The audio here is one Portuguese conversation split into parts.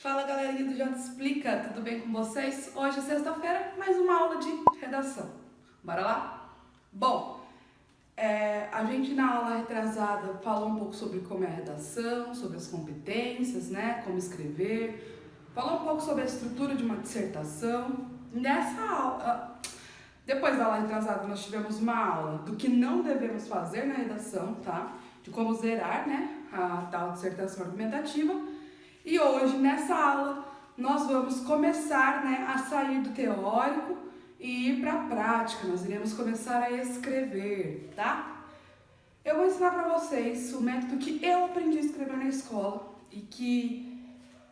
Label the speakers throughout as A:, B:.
A: Fala galerinha do Jota Explica, tudo bem com vocês? Hoje é sexta-feira, mais uma aula de redação. Bora lá? Bom, a gente na aula retrasada falou um pouco sobre como é a redação, sobre as competências, né? Como escrever, falou um pouco sobre a estrutura de uma dissertação. Nessa aula, depois da aula retrasada, nós tivemos uma aula do que não devemos fazer na redação, tá? De como zerar, né? A tal dissertação argumentativa. E hoje, nessa aula, nós vamos começar, né, a sair do teórico e ir para a prática. Nós iremos começar a escrever, tá? Eu vou ensinar para vocês o método que eu aprendi a escrever na escola e que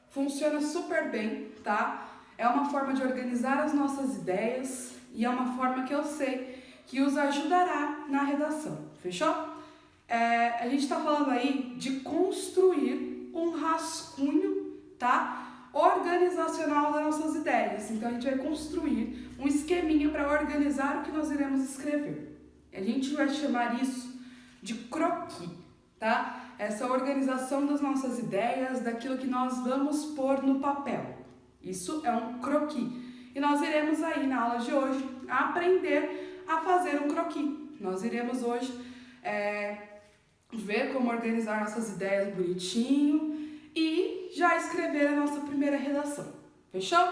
A: funciona super bem, tá? É uma forma de organizar as nossas ideias e é uma forma que eu sei que os ajudará na redação, fechou? A gente está falando aí de construir um rascunho, tá? Organizacional das nossas ideias. Então a gente vai construir um esqueminha para organizar o que nós iremos escrever. A gente vai chamar isso de croquis, tá? Essa organização das nossas ideias, daquilo que nós vamos pôr no papel. Isso é um croquis. E nós iremos aí na aula de hoje aprender a fazer um croquis. Nós iremos hoje ver como organizar nossas ideias bonitinho e já escrever a nossa primeira redação. Fechou?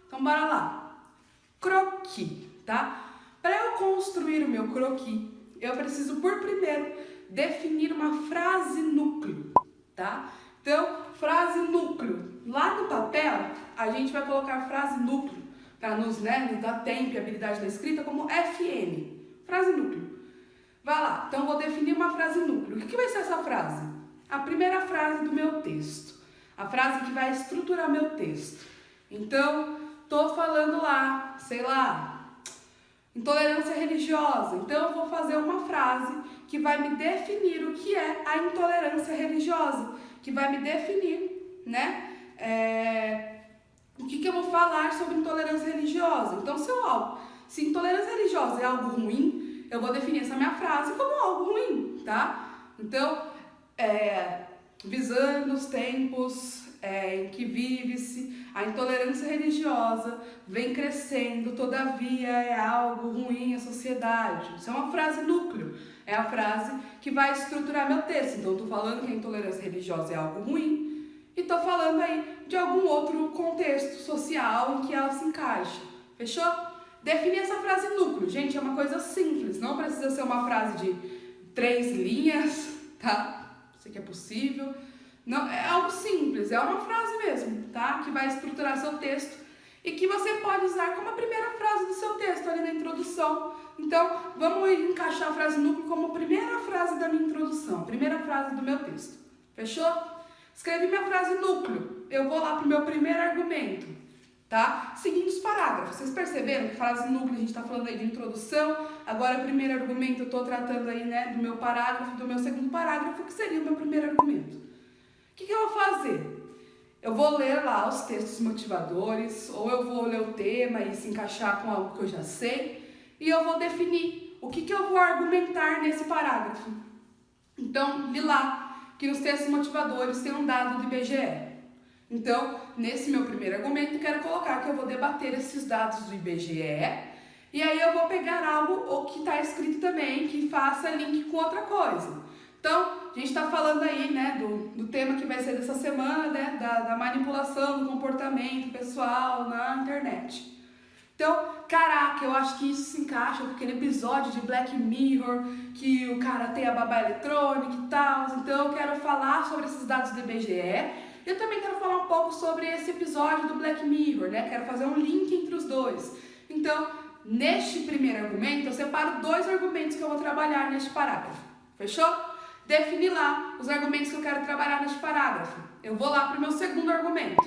A: Então bora lá. Croquis, tá? Para eu construir o meu croquis, eu preciso por primeiro definir uma frase núcleo, tá? Então, frase núcleo. Lá no papel, a gente vai colocar frase núcleo para nos dar tempo e habilidade da escrita como FN. Frase núcleo. Vai lá, então eu vou definir uma frase núcleo. O que vai ser essa frase? A primeira frase do meu texto. A frase que vai estruturar meu texto. Então, tô falando lá, sei lá, intolerância religiosa. Então eu vou fazer uma frase que vai me definir o que é a intolerância religiosa. Que vai me definir, né? O que eu vou falar sobre intolerância religiosa. Então, se intolerância religiosa é algo ruim, eu vou definir essa minha frase como algo ruim, tá? Então, visando os tempos em que vive-se, a intolerância religiosa vem crescendo, todavia é algo ruim à sociedade. Isso é uma frase núcleo, é a frase que vai estruturar meu texto. Então, eu tô falando que a intolerância religiosa é algo ruim e tô falando aí de algum outro contexto social em que ela se encaixa. Fechou? Definir essa frase núcleo, gente, é uma coisa simples, não precisa ser uma frase de 3 linhas, tá? Sei que é possível. Não, é algo simples, é uma frase mesmo, tá? Que vai estruturar seu texto e que você pode usar como a primeira frase do seu texto ali na introdução. Então, vamos encaixar a frase núcleo como a primeira frase da minha introdução, a primeira frase do meu texto. Fechou? Escrevi minha frase núcleo, eu vou lá pro meu primeiro argumento. Tá? Seguindo os parágrafos. Vocês perceberam que frase núcleo a gente está falando aí de introdução, agora o primeiro argumento eu estou tratando aí, né, do meu parágrafo, do meu segundo parágrafo, que seria o meu primeiro argumento. O que eu vou fazer? Eu vou ler lá os textos motivadores, ou eu vou ler o tema e se encaixar com algo que eu já sei, e eu vou definir o que eu vou argumentar nesse parágrafo. Então, li lá que os textos motivadores têm um dado do IBGE. Então, nesse meu primeiro argumento, quero colocar que eu vou debater esses dados do IBGE e aí eu vou pegar algo que está escrito também, que faça link com outra coisa. Então, a gente está falando aí, né, do tema que vai ser dessa semana, né, da manipulação do comportamento pessoal na internet. Então, caraca, eu acho que isso se encaixa com aquele episódio de Black Mirror, que o cara tem a babá eletrônica e tal. Então, eu quero falar sobre esses dados do IBGE. Eu também quero falar um pouco sobre esse episódio do Black Mirror, né? Quero fazer um link entre os dois. Então, neste primeiro argumento, eu separo 2 argumentos que eu vou trabalhar neste parágrafo. Fechou? Defini lá os argumentos que eu quero trabalhar neste parágrafo. Eu vou lá para o meu segundo argumento.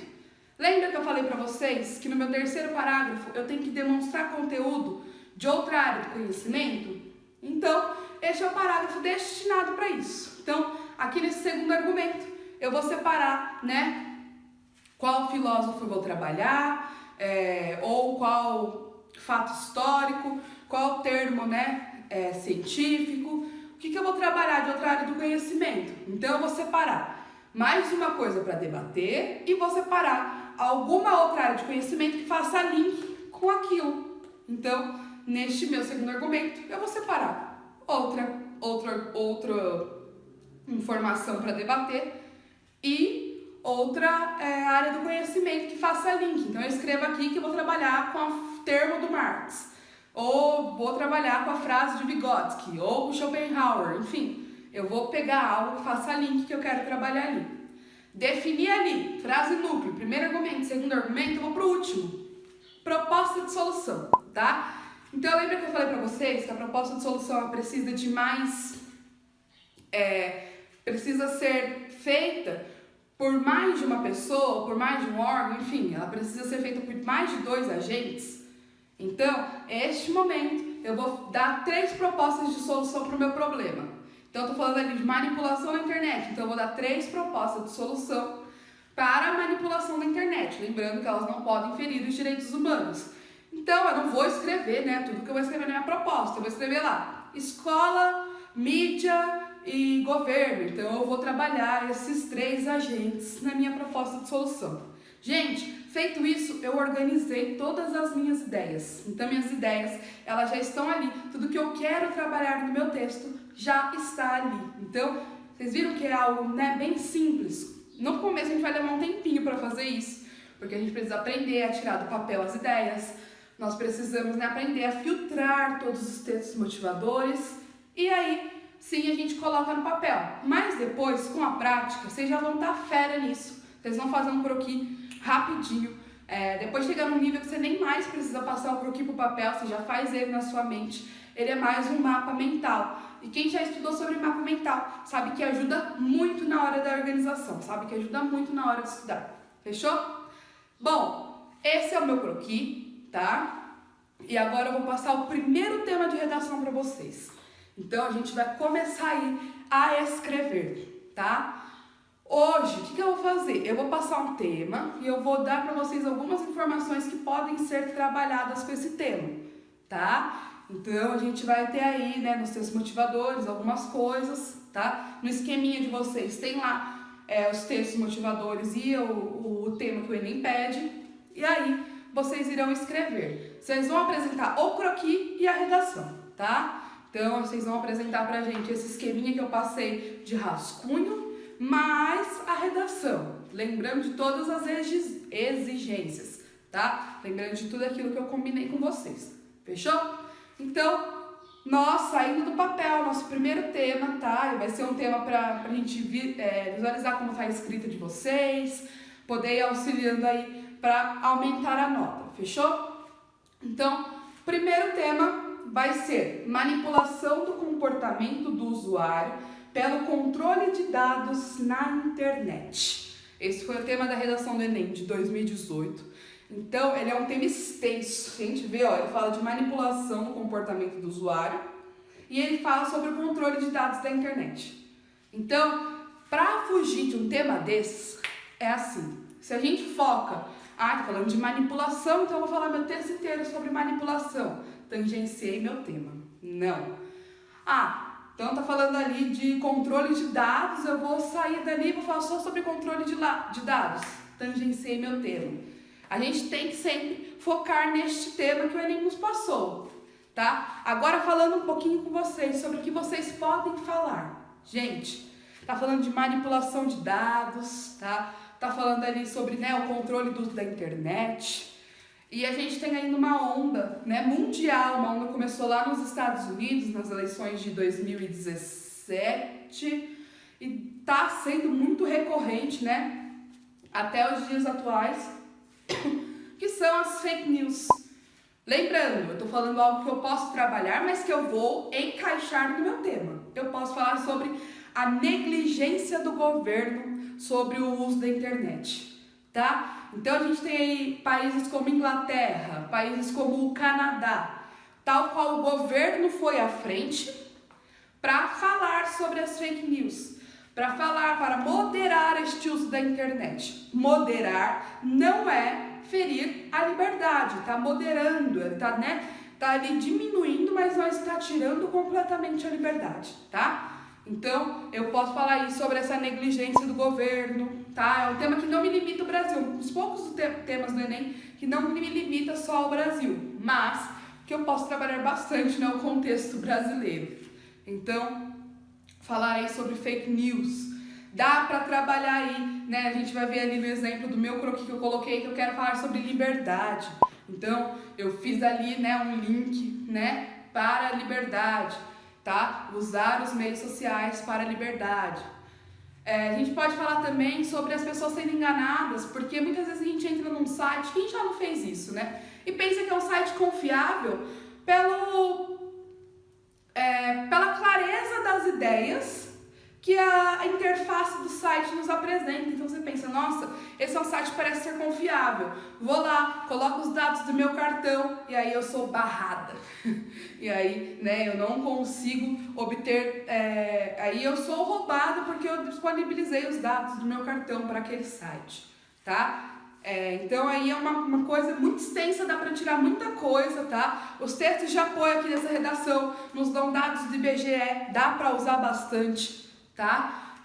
A: Lembra que eu falei para vocês que no meu terceiro parágrafo eu tenho que demonstrar conteúdo de outra área do conhecimento? Então, este é o parágrafo destinado para isso. Então, aqui nesse segundo argumento, eu vou separar, né, qual filósofo eu vou trabalhar, ou qual fato histórico, qual termo, né, científico, o que eu vou trabalhar de outra área do conhecimento. Então, eu vou separar mais uma coisa para debater e vou separar alguma outra área de conhecimento que faça link com aquilo. Então, neste meu segundo argumento, eu vou separar outra informação para debater e outra área do conhecimento que faça link. Então, eu escrevo aqui que eu vou trabalhar com o termo do Marx, ou vou trabalhar com a frase de Vygotsky, ou com Schopenhauer, enfim. Eu vou pegar algo que faça link que eu quero trabalhar ali. Definir ali, frase núcleo, primeiro argumento, segundo argumento, eu vou pro último. Proposta de solução, tá? Então, lembra que eu falei pra vocês que a proposta de solução precisa de mais... precisa ser feita por mais de uma pessoa, por mais de um órgão, enfim, ela precisa ser feita por mais de 2 agentes. Então, neste momento, eu vou dar 3 propostas de solução para o meu problema. Então, eu estou falando ali de manipulação na internet. Então, eu vou dar 3 propostas de solução para a manipulação na internet. Lembrando que elas não podem ferir os direitos humanos. Então, eu não vou escrever, tudo que eu vou escrever na minha proposta. Eu vou escrever lá, escola, mídia e governo. Então, eu vou trabalhar esses 3 agentes na minha proposta de solução. Gente, feito isso, eu organizei todas as minhas ideias. Então, minhas ideias, elas já estão ali. Tudo que eu quero trabalhar no meu texto já está ali. Então, vocês viram que é algo bem simples. No começo, a gente vai levar um tempinho para fazer isso, porque a gente precisa aprender a tirar do papel as ideias. Nós precisamos aprender a filtrar todos os textos motivadores. E aí, sim, a gente coloca no papel. Mas depois, com a prática, vocês já vão estar fera nisso. Vocês vão fazer um croquis rapidinho. Depois chegar num nível que você nem mais precisa passar o croquis pro papel, você já faz ele na sua mente. Ele é mais um mapa mental. E quem já estudou sobre mapa mental sabe que ajuda muito na hora da organização, sabe que ajuda muito na hora de estudar. Fechou? Bom, esse é o meu croquis, tá? E agora eu vou passar o primeiro tema de redação para vocês. Então, a gente vai começar aí a escrever, tá? Hoje, o que eu vou fazer? Eu vou passar um tema e eu vou dar para vocês algumas informações que podem ser trabalhadas com esse tema, tá? Então, a gente vai ter aí, nos textos motivadores, algumas coisas, tá? No esqueminha de vocês tem lá os textos motivadores e o tema que o Enem pede. E aí, vocês irão escrever. Vocês vão apresentar o croquis e a redação, tá? Então, vocês vão apresentar pra gente esse esqueminha que eu passei de rascunho, mais a redação. Lembrando de todas as exigências, tá? Lembrando de tudo aquilo que eu combinei com vocês. Fechou? Então, nós saindo do papel, nosso primeiro tema, tá? E vai ser um tema pra gente visualizar como tá a escrita de vocês, poder ir auxiliando aí pra aumentar a nota. Fechou? Então, primeiro tema vai ser manipulação do comportamento do usuário pelo controle de dados na internet. Esse foi o tema da redação do Enem de 2018. Então, ele é um tema extenso. A gente vê, ele fala de manipulação do comportamento do usuário e ele fala sobre o controle de dados da internet. Então, para fugir de um tema desses, é assim. Se a gente foca, tá falando de manipulação, então eu vou falar meu texto inteiro sobre manipulação. Tangenciei meu tema. Não. Então tá falando ali de controle de dados, eu vou sair dali e vou falar só sobre controle de dados. Tangenciei meu tema. A gente tem que sempre focar neste tema que o Enem nos passou, tá? Agora falando um pouquinho com vocês sobre o que vocês podem falar. Gente, tá falando de manipulação de dados, tá? Tá falando ali sobre o controle da internet. E a gente tem ainda uma onda mundial, uma onda que começou lá nos Estados Unidos, nas eleições de 2017, e tá sendo muito recorrente, até os dias atuais, que são as fake news. Lembrando, eu tô falando algo que eu posso trabalhar, mas que eu vou encaixar no meu tema. Eu posso falar sobre a negligência do governo sobre o uso da internet, tá? Então, a gente tem aí países como Inglaterra, países como o Canadá, tal qual o governo foi à frente para falar sobre as fake news, para moderar este uso da internet. Moderar não é ferir a liberdade, está moderando, tá ali diminuindo, mas não está tirando completamente a liberdade, tá? Então, eu posso falar aí sobre essa negligência do governo, tá? É um tema que não me limita ao Brasil, um dos poucos temas do Enem que não me limita só ao Brasil, mas que eu posso trabalhar bastante no contexto brasileiro. Então, falar aí sobre fake news. Dá para trabalhar aí, né? A gente vai ver ali no exemplo do meu croquis que eu coloquei, que eu quero falar sobre liberdade. Então, eu fiz ali, né, um link, né, para a liberdade, tá? Usar os meios sociais para a liberdade. A gente pode falar também sobre as pessoas sendo enganadas, porque muitas vezes a gente entra num site, quem já não fez isso, né? E pensa que é um site confiável pela clareza das ideias que a interface do site nos apresenta. Então você pensa, nossa, esse é um site que parece ser confiável. Vou lá, coloco os dados do meu cartão e aí eu sou barrada. E aí, né, eu não consigo obter... aí eu sou roubada porque eu disponibilizei os dados do meu cartão para aquele site, tá? Então aí é uma coisa muito extensa, dá para tirar muita coisa, tá? Os textos de apoio aqui dessa redação nos dão dados do IBGE, dá para usar bastante, tá?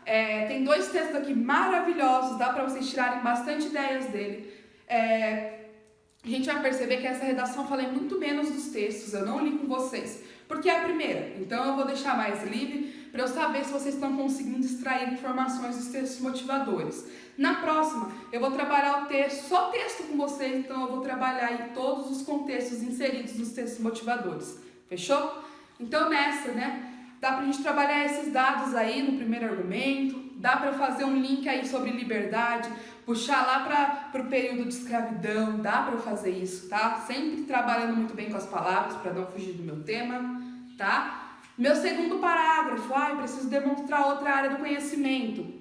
A: Tem 2 textos aqui maravilhosos, dá para vocês tirarem bastante ideias dele. A gente vai perceber que essa redação eu falei muito menos dos textos, eu não li com vocês, porque é a primeira, então eu vou deixar mais livre para eu saber se vocês estão conseguindo extrair informações dos textos motivadores. Na próxima, eu vou trabalhar o texto, só texto com vocês, então eu vou trabalhar aí todos os contextos inseridos nos textos motivadores, fechou? Então nessa, né? Dá pra gente trabalhar esses dados aí no primeiro argumento, dá pra fazer um link aí sobre liberdade, puxar lá para o período de escravidão, dá pra eu fazer isso, tá? Sempre trabalhando muito bem com as palavras para não fugir do meu tema, tá? Meu segundo parágrafo, preciso demonstrar outra área do conhecimento.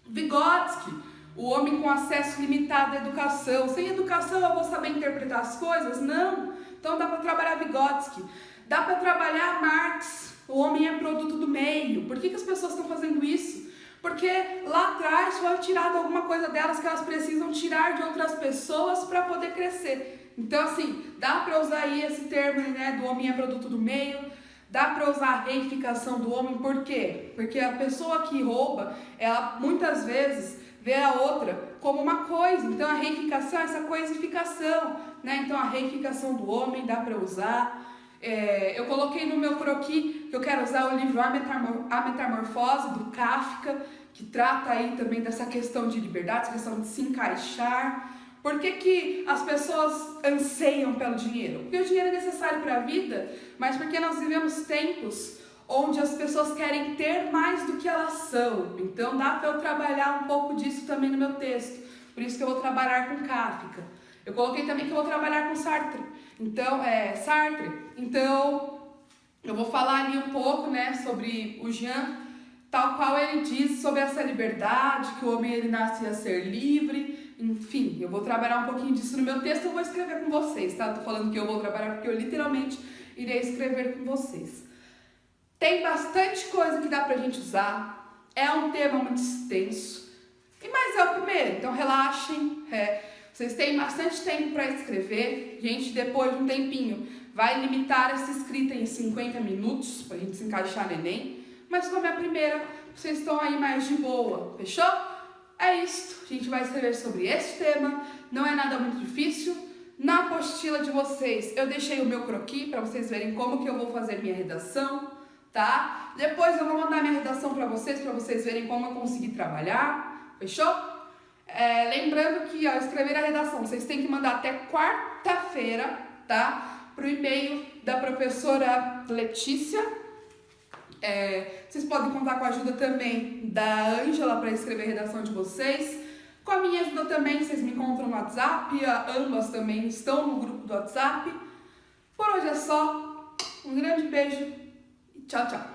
A: Vygotsky, o homem com acesso limitado à educação. Sem educação eu vou saber interpretar as coisas? Não. Então dá pra trabalhar Vygotsky. Dá pra trabalhar Marx. O homem é produto do meio. Por que as pessoas estão fazendo isso? Porque lá atrás foi tirado alguma coisa delas que elas precisam tirar de outras pessoas para poder crescer. Então, assim, dá para usar aí esse termo, né, do homem é produto do meio. Dá para usar a reificação do homem. Por quê? Porque a pessoa que rouba, ela muitas vezes vê a outra como uma coisa. Então, a reificação é essa coisificação, né? Então, a reificação do homem dá para usar. Eu coloquei no meu croquis que eu quero usar o livro A Metamorfose, do Kafka, que trata aí também dessa questão de liberdade, essa questão de se encaixar. Por que as pessoas anseiam pelo dinheiro? Porque o dinheiro é necessário para a vida, mas porque nós vivemos tempos onde as pessoas querem ter mais do que elas são. Então dá para eu trabalhar um pouco disso também no meu texto. Por isso que eu vou trabalhar com Kafka. Eu coloquei também que eu vou trabalhar com Sartre. Então, Sartre. Então, eu vou falar ali um pouco, né, sobre o Jean, tal qual ele diz sobre essa liberdade, que o homem ele nasce a ser livre. Enfim, eu vou trabalhar um pouquinho disso no meu texto, eu vou escrever com vocês, tá? Tô falando que eu vou trabalhar porque eu literalmente irei escrever com vocês. Tem bastante coisa que dá pra gente usar, é um tema muito extenso, mas é o primeiro, então relaxem, vocês têm bastante tempo para escrever, gente, depois de um tempinho, vai limitar essa escrita em 50 minutos, pra gente se encaixar no Enem, mas como é a primeira, vocês estão aí mais de boa, fechou? É isso, a gente vai escrever sobre esse tema, não é nada muito difícil. Na apostila de vocês, eu deixei o meu croquis para vocês verem como que eu vou fazer minha redação, tá? Depois eu vou mandar minha redação para vocês verem como eu consegui trabalhar, fechou? Lembrando que ao escrever a redação, vocês têm que mandar até quarta-feira, tá? Pro e-mail da professora Letícia. Vocês podem contar com a ajuda também da Ângela para escrever a redação de vocês. Com a minha ajuda também, vocês me encontram no WhatsApp, ambas também estão no grupo do WhatsApp. Por hoje é só, um grande beijo e tchau, tchau!